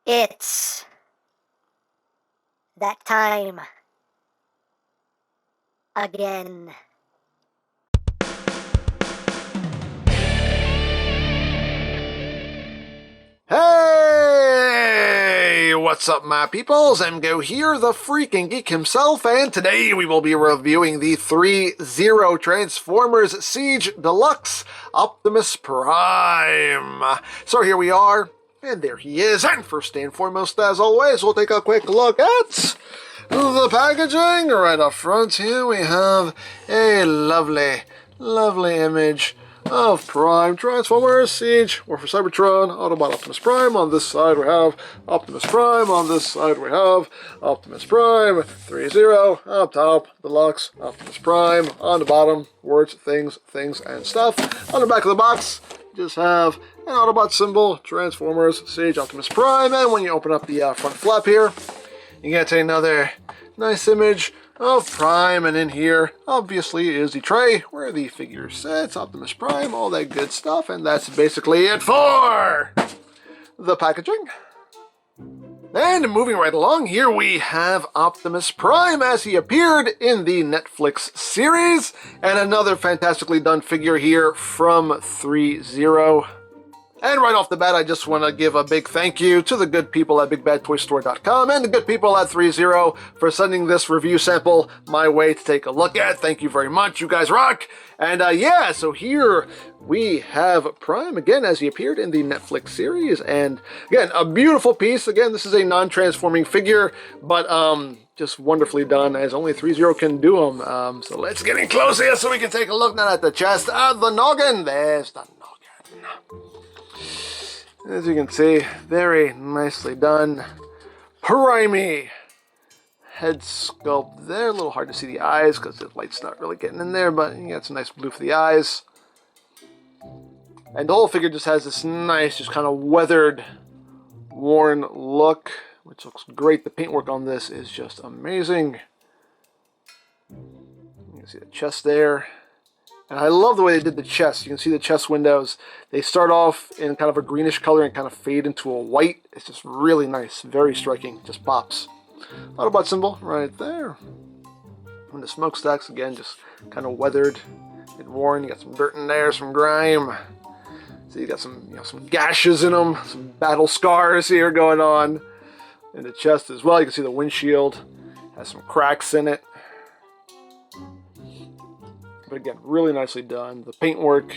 It's that time again. Hey! What's up, my peoples? EmGo here, the freaking geek himself, and today we will be reviewing the ThreeZero Transformers Siege Deluxe Optimus Prime. So here we are, and there he is, and first and foremost, as always, we'll take a quick look at the packaging. Right up front here we have a lovely image of Prime Transformers Siege War for Cybertron, Autobot Optimus Prime. On this side we have Optimus Prime, on this side we have Optimus Prime, ThreeZero, up top, Deluxe, Optimus Prime, on the bottom, words, things, and stuff. On the back of the box, you just have an Autobot symbol, Transformers Siege Optimus Prime, and when you open up the front flap here, you get another nice image of Prime, and in here obviously is the tray where the figure sits, Optimus Prime, all that good stuff, and that's basically it for the packaging. And moving right along, here we have Optimus Prime as he appeared in the Netflix series, and another fantastically done figure here from ThreeZero. And right off the bat, I just want to give a big thank you to the good people at BigBadToyStore.com and the good people at ThreeZero for sending this review sample my way to take a look at. Thank you very much. You guys rock. And yeah, so here we have Prime again as he appeared in the Netflix series. And again, a beautiful piece. Again, this is a non-transforming figure, but just wonderfully done, as only ThreeZero can do them. So let's get in close here so we can take a look now at the chest of the noggin. There's the noggin. As you can see, very nicely done. Primey head sculpt there. A little hard to see the eyes because the light's not really getting in there, but you got some nice blue for the eyes. And the whole figure just has this nice, just kind of weathered, worn look, which looks great. The paintwork on this is just amazing. You can see the chest there. And I love the way they did the chest. You can see the chest windows. They start off in kind of a greenish color and kind of fade into a white. It's just really nice. Very striking. Just pops. Autobot symbol right there. And the smokestacks, again, just kind of weathered and worn. You got some dirt in there, some grime. So you got some, some gashes in them. Some battle scars here going on. In the chest as well. You can see the windshield has some cracks in it. But again, really nicely done. The paintwork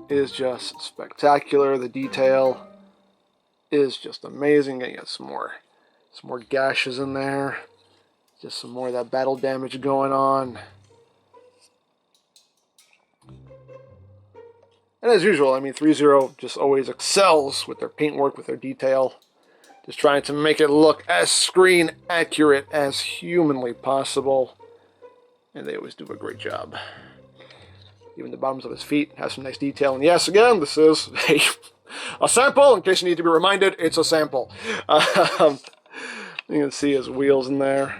is just spectacular. The detail is just amazing. You got some more gashes in there. Just some more of that battle damage going on. And as usual, I mean, ThreeZero just always excels with their paintwork, with their detail. Just trying to make it look as screen accurate as humanly possible. And they always do a great job. Even the bottoms of his feet have some nice detail. And yes, again, this is a sample. In case you need to be reminded, it's a sample. You can see his wheels in there.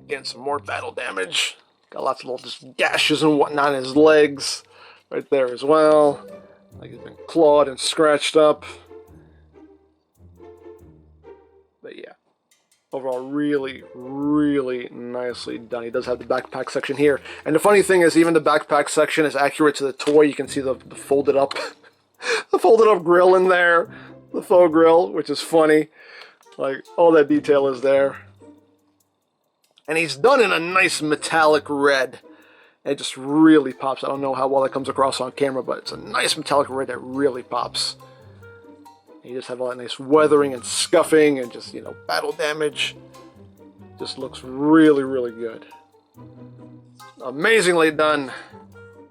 Again, some more battle damage. Got lots of little just gashes and whatnot in his legs. Right there as well. Like he's been clawed and scratched up. But yeah. Overall, really nicely done. He does have the backpack section here. And the funny thing is, even the backpack section is accurate to the toy. You can see the folded up the folded up grill in there. The faux grill, which is funny. Like, all that detail is there. And he's done in a nice metallic red. It just really pops. I don't know how well that comes across on camera, but it's a nice metallic red that really pops. You just have all that nice weathering and scuffing and just, battle damage. Just looks really good. Amazingly done.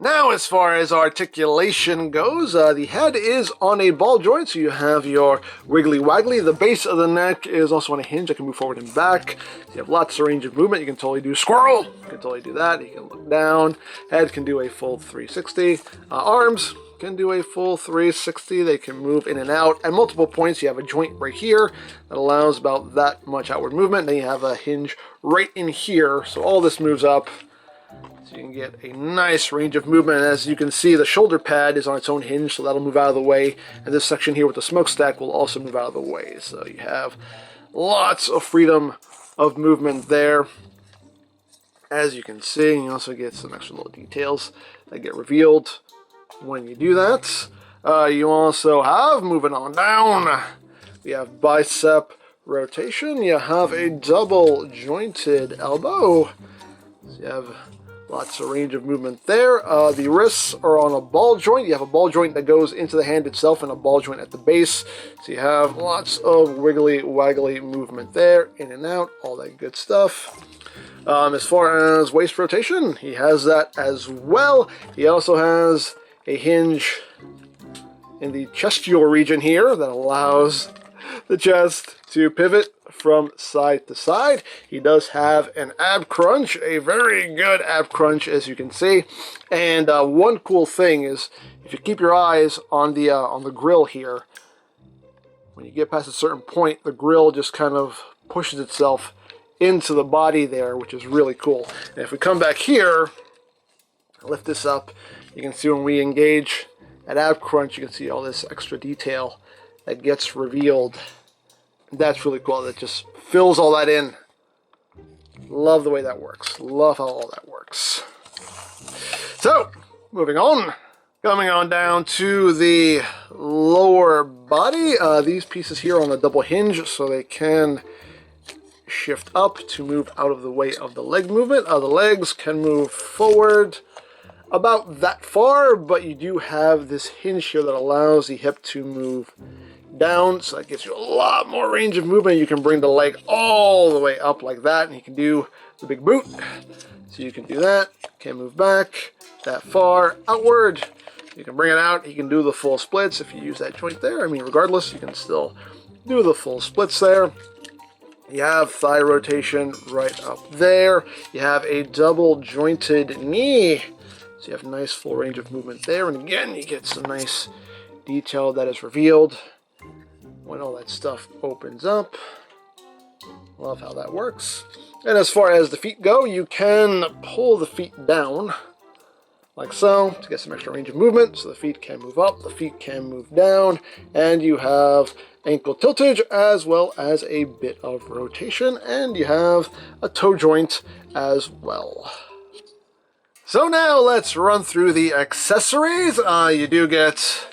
Now, as far as articulation goes, the head is on a ball joint, so you have your wiggly waggly. The base of the neck is also on a hinge. I can move forward and back. So you have lots of range of movement. You can totally do squirrel. You can totally do that. You can look down. Head can do a full 360. Arms can do a full 360. They can move in and out. At multiple points, you have a joint right here that allows about that much outward movement. Then you have a hinge right in here. So all this moves up. So you can get a nice range of movement. And as you can see, the shoulder pad is on its own hinge, so that'll move out of the way. And this section here with the smokestack will also move out of the way. So you have lots of freedom of movement there. As you can see, you also get some extra little details that get revealed when you do that. You also have, moving on down, we have bicep rotation. You have a double jointed elbow. So you have lots of range of movement there. The wrists are on a ball joint. You have a ball joint that goes into the hand itself and a ball joint at the base. So you have lots of wiggly, waggly movement there, in and out, all that good stuff. As far as waist rotation, he has that as well. He also has a hinge in the chestial region here that allows the chest to pivot from side to side. He does have an ab crunch, a very good ab crunch, as you can see. And one cool thing is, if you keep your eyes on the grill here, when you get past a certain point, the grill just kind of pushes itself into the body there, which is really cool. And if we come back here, lift this up, you can see when we engage at ab crunch, you can see all this extra detail that gets revealed. That's really cool. That just fills all that in. Love the way that works. Love how all that works. So, moving on. Coming on down to the lower body. These pieces here are on a double hinge, so they can shift up to move out of the way of the leg movement. The legs can move forward about that far, but you do have this hinge here that allows the hip to move down, so that gives you a lot more range of movement. You can bring the leg all the way up like that, and you can do the big boot. So you can do that, can move back that far outward. You can bring it out, you can do the full splits if you use that joint there. I mean, regardless, you can still do the full splits there. You have thigh rotation right up there. You have a double jointed knee. So you have a nice full range of movement there. And again, you get some nice detail that is revealed when all that stuff opens up. Love how that works. And as far as the feet go, you can pull the feet down like so to get some extra range of movement. So the feet can move up, the feet can move down, and you have ankle tiltage as well as a bit of rotation, and you have a toe joint as well. So now let's run through the accessories. You do get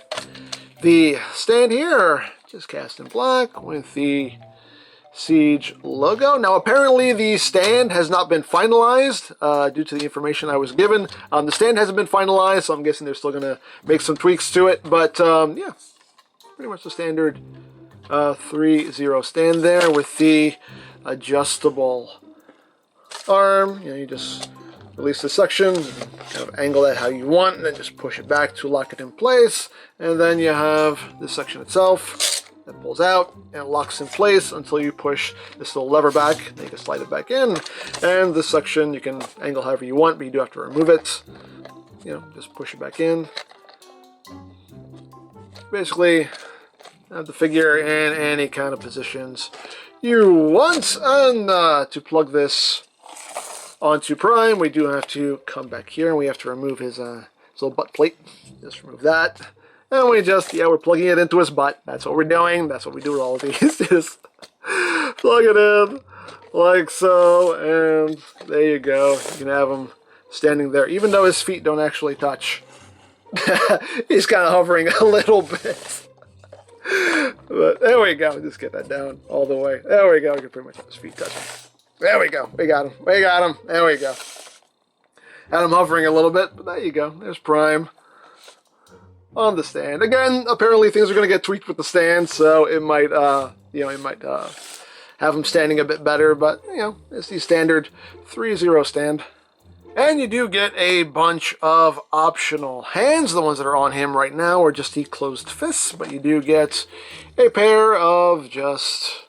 the stand here, just cast in black with the Siege logo. Now apparently the stand has not been finalized due to the information I was given. The stand hasn't been finalized, so I'm guessing they're still going to make some tweaks to it. But yeah, pretty much the standard ThreeZero stand there with the adjustable arm. You know, you just release the section, kind of angle that how you want, and then just push it back to lock it in place. And then you have this section itself that pulls out and it locks in place until you push this little lever back. Then you can slide it back in. And this section you can angle however you want, but you do have to remove it. You know, just push it back in. Basically, have the figure in any kind of positions you want. And to plug this onto Prime, we do have to come back here and we have to remove his little butt plate. Just remove that. And we just, yeah, we're plugging it into his butt. That's what we're doing. That's what we do with all of these. Just plug it in like so. And there you go. You can have him standing there. Even though his feet don't actually touch. He's kind of hovering a little bit. But there we go. Just get that down all the way. There we go. We can pretty much have his feet touching. There we go. We got him. We got him. There we go. Had him hovering a little bit. But there you go. There's Prime on the stand. Again, apparently things are going to get tweaked with the stand, so it might, you know, it might have him standing a bit better, but, you know, it's the standard ThreeZero stand. And you do get a bunch of optional hands. The ones that are on him right now are just the closed fists, but you do get a pair of just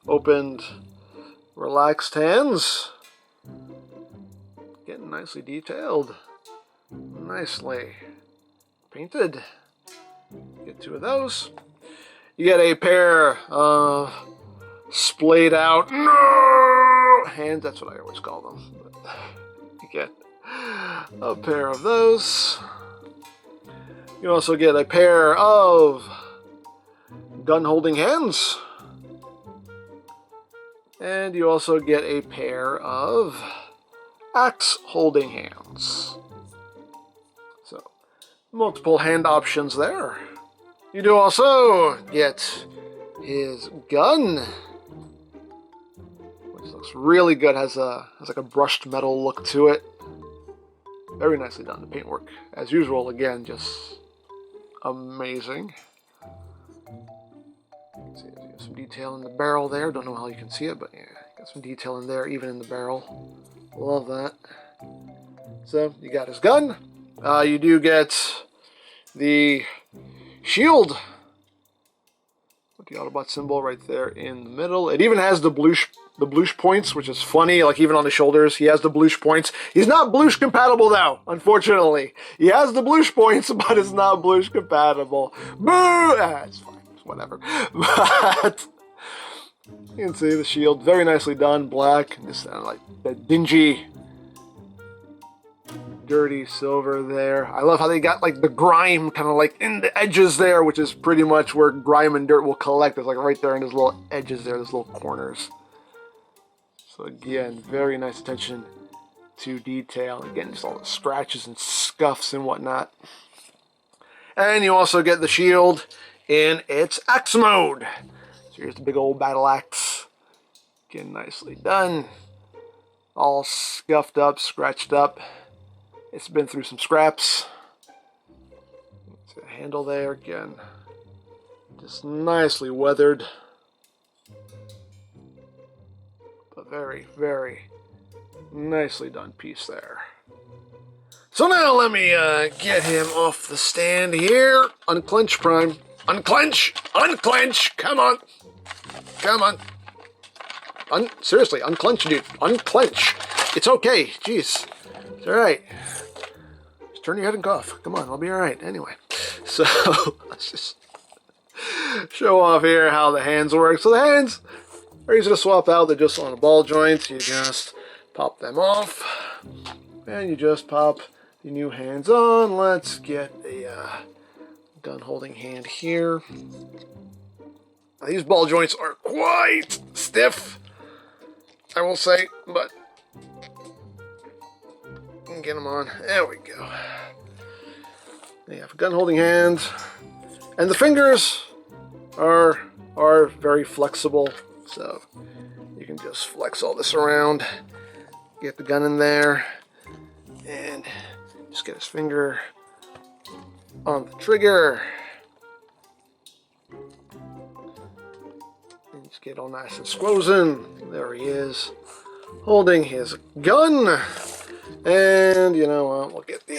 opened, relaxed hands. Getting nicely detailed. Nicely painted. Get two of those. You get a pair of splayed out hands. That's what I always call them. But you get A pair of those. You also get a pair of gun holding hands. And you also get a pair of axe holding hands. So, multiple hand options there. You do also get his gun, which looks really good. Has like a brushed metal look to it. Very nicely done. The paintwork, as usual, again, just amazing. See, there's some detail in the barrel there. Don't know how you can see it, but yeah, got some detail in there, even in the barrel. Love that. So you got his gun. You do get the shield with the Autobot symbol right there in the middle. It even has the bluish points, which is funny. Like even on the shoulders, he has the bluish points. He's not bluish compatible though, unfortunately. He has the bluish points, but it's not bluish compatible. Boo! It's fine. It's whatever. But you can see the shield, very nicely done, black. This like that dingy, dirty silver there. I love how they got like the grime kind of like in the edges there, which is pretty much where grime and dirt will collect. It's like right there in those little edges there, those little corners. So again, very nice attention to detail. Again, just all the scratches and scuffs and whatnot. And you also get the shield in its axe mode. So here's the big old battle axe. Again, nicely done. All scuffed up, scratched up. It's been through some scraps. See the handle there again. Just nicely weathered. But very, very nicely done piece there. So now let me get him off the stand here. Unclench, Prime. Unclench! Unclench! Come on! Come on. Seriously, unclench, dude. Unclench. It's okay. Jeez. It's alright. Just turn your head and cough. Come on, I'll be alright. Anyway. So, let's just show off here how the hands work. So the hands are easy to swap out. They're just on a ball joint. You just pop them off. And you just pop the new hands on. Let's get the gun holding hand here. Now, these ball joints are quite stiff, I will say, but get them on. There we go. They have a gun holding hand, and the fingers are very flexible, so you can just flex all this around, get the gun in there, and just get his finger on the trigger. And just get all nice and squozen. There he is, holding his gun. And you know what? We'll get the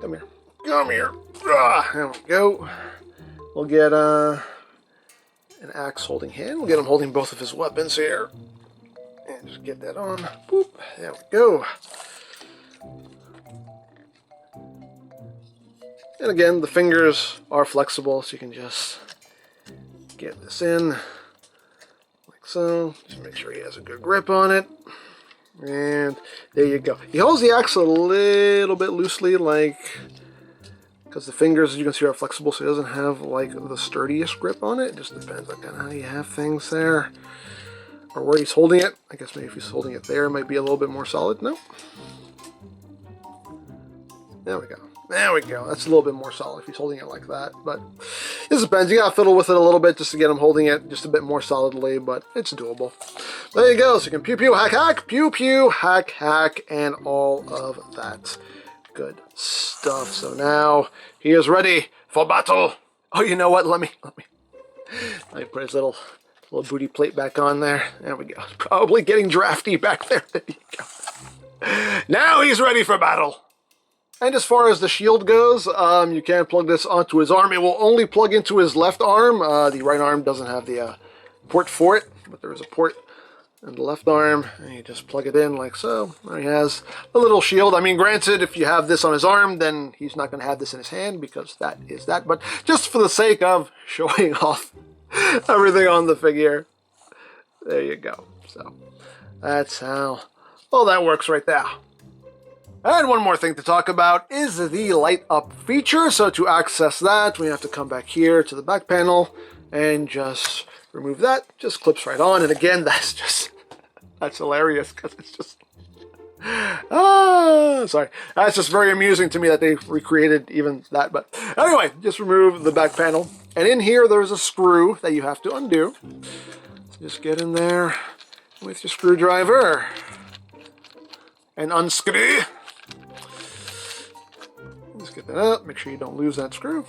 come here. Come here. There we go. We'll get an axe holding hand. We'll get him holding both of his weapons here. And just get that on. Boop. There we go. And again, the fingers are flexible, so you can just get this in like so. Just make sure he has a good grip on it. And there you go. He holds the axe a little bit loosely, like, because the fingers, as you can see, are flexible, so he doesn't have like the sturdiest grip on it. It just depends on kind of how you have things there, or where he's holding it. I guess maybe if he's holding it there, it might be a little bit more solid. No. There we go. There we go. That's a little bit more solid if he's holding it like that. But it depends. You gotta fiddle with it a little bit just to get him holding it just a bit more solidly, but it's doable. There you go. So you can pew pew, hack hack, pew pew, hack hack, and all of that good stuff. So now he is ready for battle. Oh, you know what? Let me put his little booty plate back on there. There we go. Probably getting drafty back there. There you go. Now he's ready for battle. And as far as the shield goes, you can plug this onto his arm. It will only plug into his left arm. The right arm doesn't have the port for it, but there is a port in the left arm. And you just plug it in like so. There he has a little shield. I mean, granted, if you have this on his arm, then he's not going to have this in his hand because that is that. But just for the sake of showing off everything on the figure, there you go. So that's how all that works right there. And one more thing to talk about is the light up feature. So to access that, we have to come back here to the back panel and just remove that. Just clips right on. And again, that's hilarious because it's just, sorry. That's just very amusing to me that they recreated even that. But anyway, just remove the back panel. And in here, there's a screw that you have to undo. So just get in there with your screwdriver and unscrew. Just get that out. Make sure you don't lose that screw.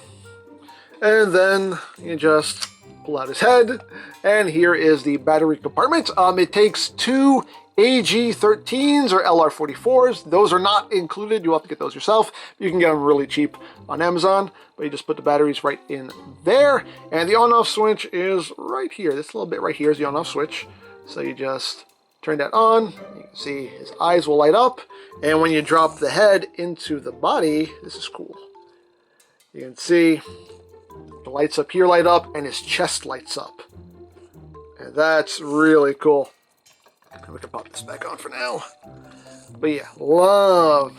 And then you just pull out his head. And here is the battery compartment. It takes two AG13s or LR44s. Those are not included. You'll have to get those yourself. You can get them really cheap on Amazon, but you just put the batteries right in there. And the on-off switch is right here. This little bit right here is the on-off switch. So you just turn that on. You can see his eyes will light up. And when you drop the head into the body, this is cool. You can see the lights up here light up and his chest lights up. And that's really cool. We can pop this back on for now. But yeah, love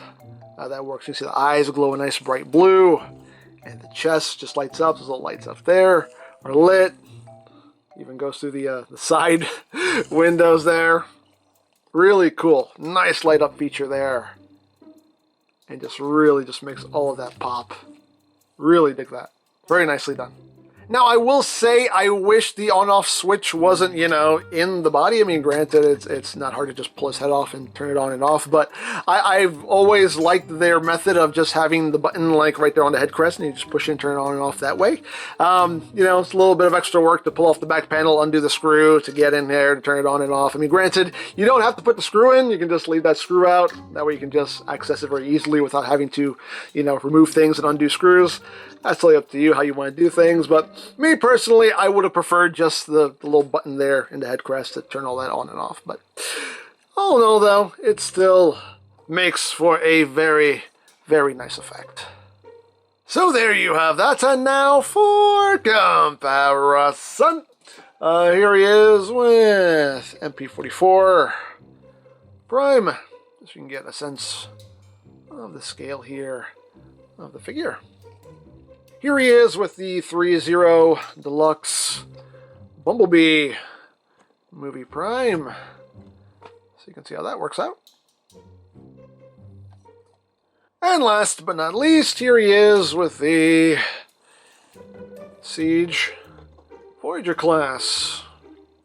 how that works. You can see the eyes glow a nice bright blue. And the chest just lights up. Those little lights up there are lit. Even goes through the side windows there. Really cool. Nice light up feature there. And just really just makes all of that pop. Really dig that. Very nicely done. Now, I will say I wish the on-off switch wasn't, you know, in the body. I mean, granted, it's not hard to just pull his head off and turn it on and off, but I've always liked their method of just having the button, like, right there on the head crest, and you just push it and turn it on and off that way. You know, it's a little bit of extra work to pull off the back panel, undo the screw, to get in there, to turn it on and off. I mean, granted, you don't have to put the screw in. You can just leave that screw out. That way you can just access it very easily without having to, you know, remove things and undo screws. That's totally up to you how you want to do things, but me personally, I would have preferred just the little button there in the head crest to turn all that on and off. But all in all, though, it still makes for a very, very nice effect. So there you have that, and now for comparison. Here he is with MP44 Prime, so you can get a sense of the scale here of the figure. Here he is with the ThreeZero Deluxe Bumblebee Movie Prime. So you can see how that works out. And last but not least, here he is with the Siege Voyager class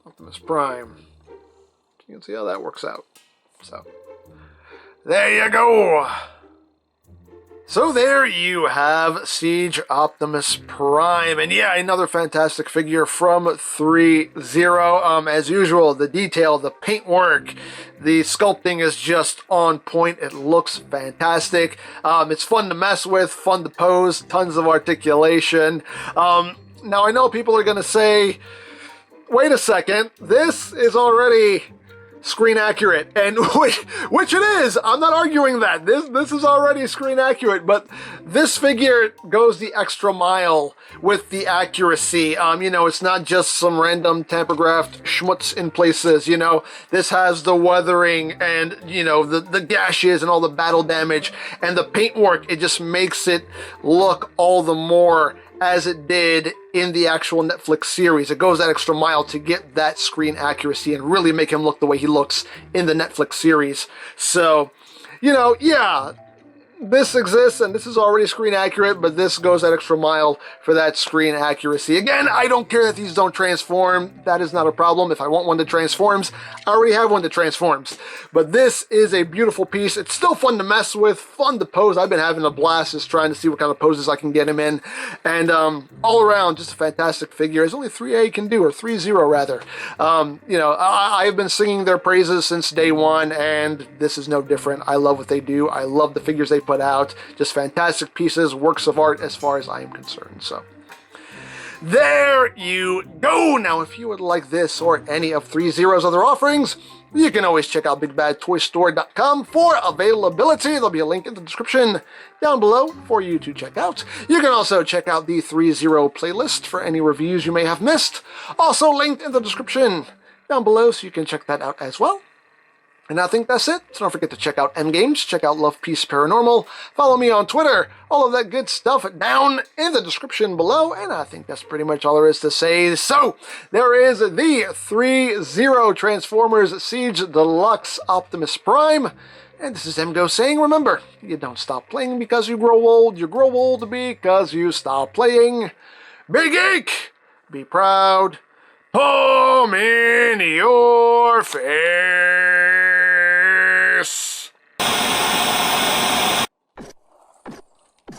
Optimus Prime. You can see how that works out. So, there you go! So there you have Siege Optimus Prime, and yeah, another fantastic figure from ThreeZero. As usual, the detail, the paintwork, the sculpting is just on point. It looks fantastic. It's fun to mess with, fun to pose, tons of articulation. Now I know people are going to say, wait a second, this is already screen accurate, and which it is. I'm not arguing that. This is already screen accurate, but this figure goes the extra mile with the accuracy. You know, it's not just some random tamper-graphed schmutz in places. You know, this has the weathering and, you know, the gashes and all the battle damage and the paintwork. It just makes it look all the more as it did in the actual Netflix series. It goes that extra mile to get that screen accuracy and really make him look the way he looks in the Netflix series. So, you know, yeah, this exists and this is already screen accurate, but this goes that extra mile for that screen accuracy. Again, I don't care that these don't transform. That is not a problem. If I want one that transforms, I already have one that transforms. But this is a beautiful piece. It's still fun to mess with, fun to pose. I've been having a blast just trying to see what kind of poses I can get him in. And all around, just a fantastic figure. As only 3A can do, or ThreeZero rather. You know, I've been singing their praises since day one, and this is no different. I love what they do. I love the figures they put out. Just fantastic pieces, works of art as far as I am concerned. So there you go. Now, if you would like this or any of ThreeZero's other offerings, you can always check out BigBadToyStore.com for availability. There'll be a link in the description down below for you to check out. You can also check out the ThreeZero playlist for any reviews you may have missed. Also linked in the description down below, so you can check that out as well. And I think that's it. So don't forget to check out EmGames, check out Love Peace Paranormal, follow me on Twitter, all of that good stuff down in the description below. And I think that's pretty much all there is to say. So there is the 3-0 Transformers Siege Deluxe Optimus Prime. And this is EmGo saying, remember, you don't stop playing because you grow old because you stop playing. Be geek, be proud, palm in your face.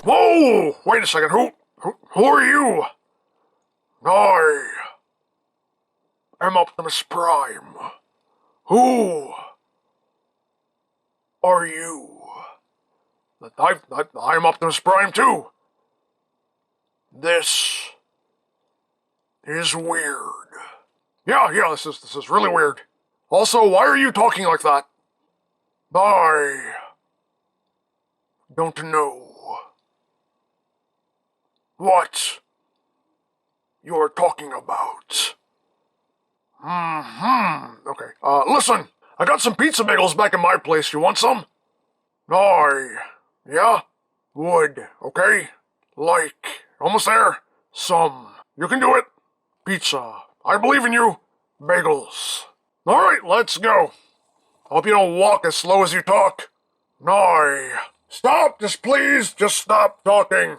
Whoa! Wait a second. Who are you? I am Optimus Prime. Who are you? I'm Optimus Prime too. This is weird. Yeah, this is really weird. Also, why are you talking like that? I don't know what you're talking about. Okay, listen, I got some pizza bagels back in my place. You want some? Yeah? Would, okay? Like, almost there. Some. You can do it. Pizza. I believe in you. Bagels. Alright, let's go. Hope you don't walk as slow as you talk. Stop, just please, just stop talking.